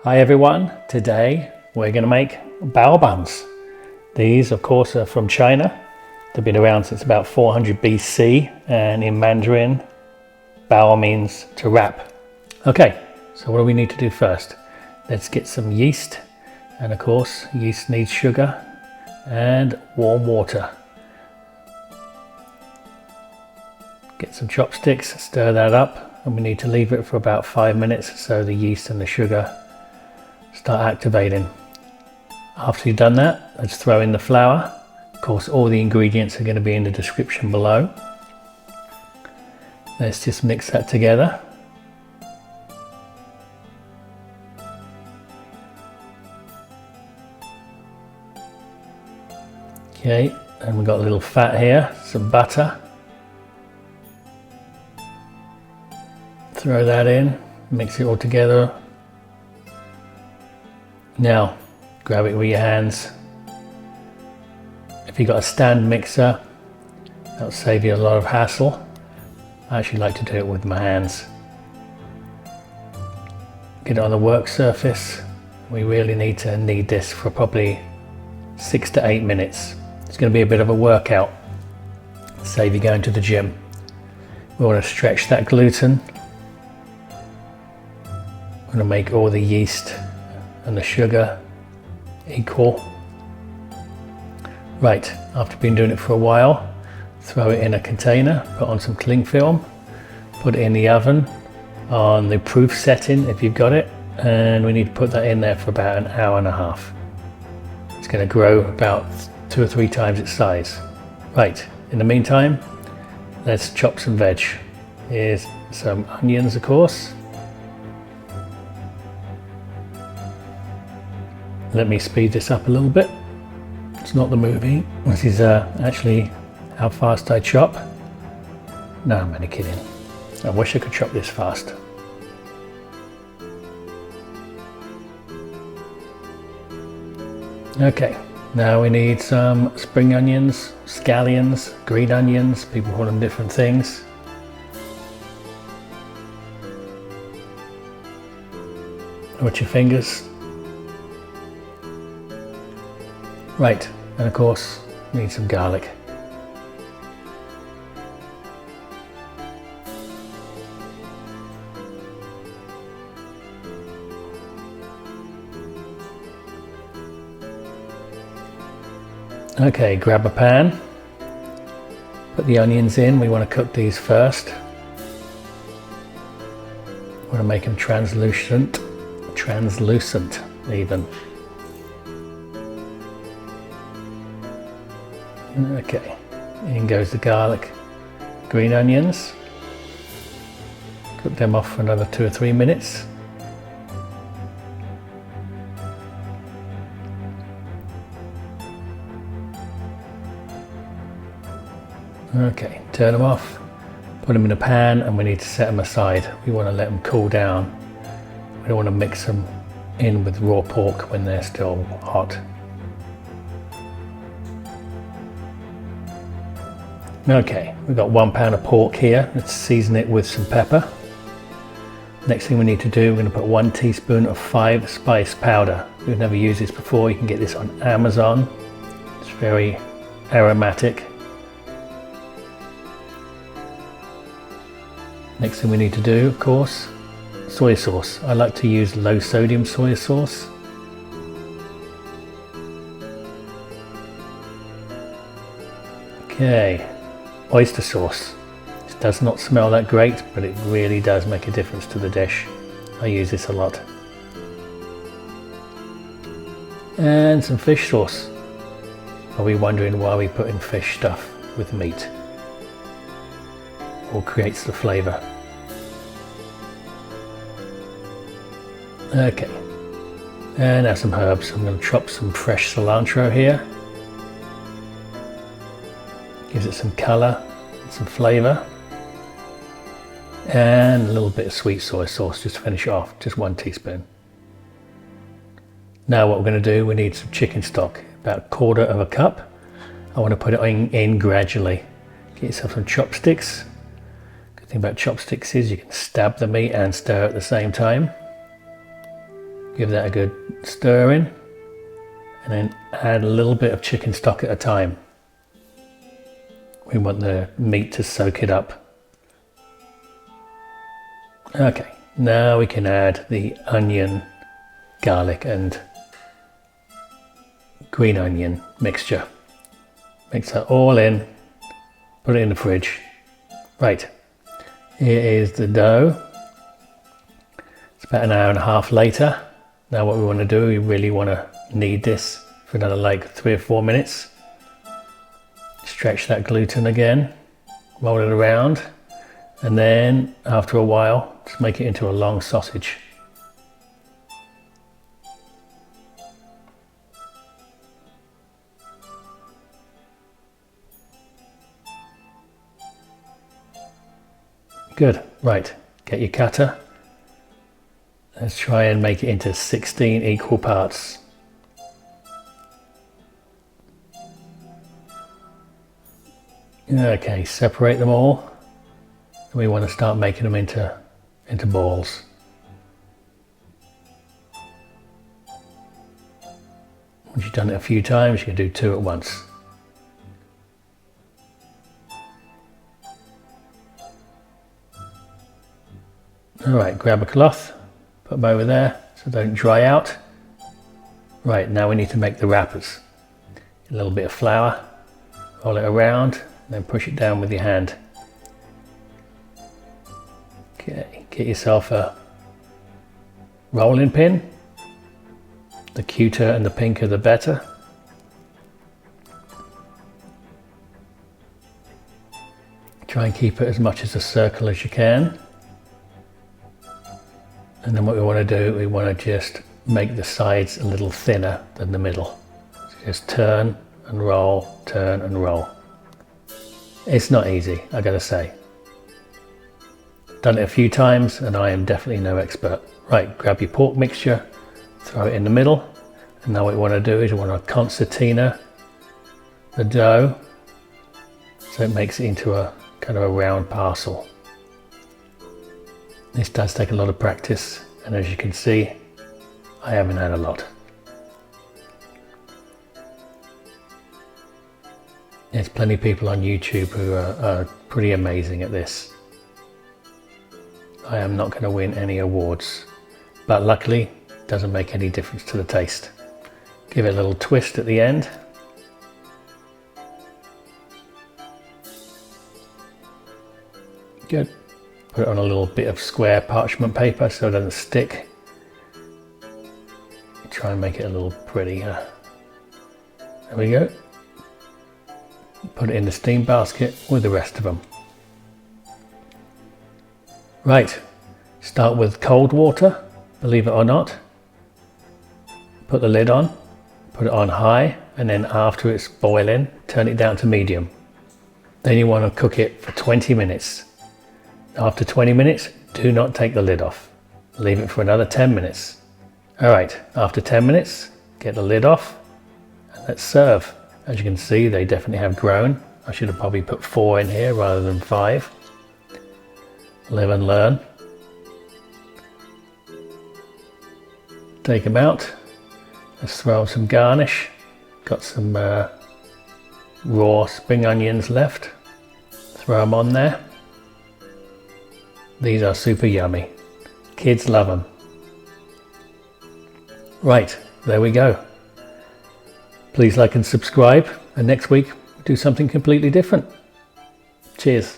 Hi everyone, today we're going to make Bao Buns. These of course are from China. They've been around since about 400 BC, and in Mandarin Bao means to wrap. Okay, so what do we need to do first? Let's get some yeast, and of course yeast needs sugar and warm water. Get some chopsticks, stir that up, and we need to leave it for about 5 minutes so the yeast and the sugar start activating. After you've done that, let's throw in the flour. Of course, all the ingredients are going to be in the description below. Let's just mix that together. Okay, and we've got a little fat here, some butter. Throw that in, mix it all together. Now, grab it with your hands. If you've got a stand mixer, that'll save you a lot of hassle. I actually like to do it with my hands. Get it on the work surface. We really need to knead this for probably 6 to 8 minutes. It's going to be a bit of a workout. Save you going to the gym. We want to stretch that gluten. We're going to make all the yeast and the sugar equal. Right, after been doing it for a while, throw it in a container, put on some cling film, put it in the oven on the proof setting if you've got it, and we need to put that in there for about an hour and a half. It's going to grow about 2 or 3 times its size. Right, in the meantime, let's chop some veg. Here's some onions, of course. Let me speed this up a little bit. It's not the movie. This is actually how fast I chop. No, I'm only kidding. I wish I could chop this fast. Okay, now we need some spring onions, scallions, green onions. People call them different things. Watch your fingers. Right, and of course, we need some garlic. Okay, grab a pan, put the onions in. We want to cook these first. We want to make them translucent even. Okay, in goes the garlic, green onions. Cook them off for another 2 or 3 minutes. Okay, turn them off, put them in a pan, and we need to set them aside. We want to let them cool down. We don't want to mix them in with raw pork when they're still hot. Okay, we've got 1 pound of pork here. Let's season it with some pepper. Next thing we need to do, we're going to put 1 teaspoon of 5 spice powder. We've never used this before. You can get this on Amazon. It's very aromatic. Next thing we need to do, of course, soy sauce. I like to use low sodium soy sauce. Okay. Oyster sauce. This does not smell that great, but it really does make a difference to the dish. I use this a lot. And some fish sauce. Are we wondering why we put in fish stuff with meat? Or creates the flavour. Okay. And now some herbs. I'm going to chop some fresh cilantro here. Gives it some colour, some flavour, and a little bit of sweet soy sauce just to finish it off, just 1 teaspoon. Now what we're going to do, we need some chicken stock, about 1/4 cup. I want to put it in gradually. Get yourself some chopsticks. Good thing about chopsticks is you can stab the meat and stir at the same time. Give that a good stir in, and then add a little bit of chicken stock at a time. We want the meat to soak it up. Okay, now we can add the onion, garlic and green onion mixture. Mix that all in, put it in the fridge. Right, here is the dough. It's about an hour and a half later. Now what we want to do, we really want to knead this for another like 3 or 4 minutes. Stretch that gluten again, roll it around, and then after a while, just make it into a long sausage. Good, right, get your cutter. Let's try and make it into 16 equal parts. Okay, separate them all. We want to start making them into balls. Once you've done it a few times, you can do 2 at once. Alright, grab a cloth, put them over there so they don't dry out. Right, now we need to make the wrappers. A little bit of flour, roll it around, then push it down with your hand. Okay, get yourself a rolling pin. The cuter and the pinker the better. Try and keep it as much as a circle as you can. And then what we want to do, we want to just make the sides a little thinner than the middle. So just turn and roll, turn and roll. It's not easy, I gotta say. Done it a few times and I am definitely no expert. Right, grab your pork mixture, throw it in the middle. And now what we want to do is we want to concertina the dough so it makes it into a kind of a round parcel. This does take a lot of practice, and as you can see, I haven't had a lot. There's plenty of people on YouTube who are pretty amazing at this. I am not going to win any awards, but luckily it doesn't make any difference to the taste. Give it a little twist at the end. Good. Put it on a little bit of square parchment paper so it doesn't stick. Try and make it a little prettier. There we go. Put it in the steam basket with the rest of them. Right, start with cold water, believe it or not. Put the lid on, put it on high, and then after it's boiling, turn it down to medium. Then you want to cook it for 20 minutes. After 20 minutes, do not take the lid off. Leave it for another 10 minutes. Alright, after 10 minutes, get the lid off and let's serve. As you can see, they definitely have grown. I should have probably put 4 in here rather than 5. Live and learn. Take them out. Let's throw some garnish. Got some raw spring onions left. Throw them on there. These are super yummy. Kids love them. Right, there we go. Please like and subscribe, and next week we'll do something completely different. Cheers.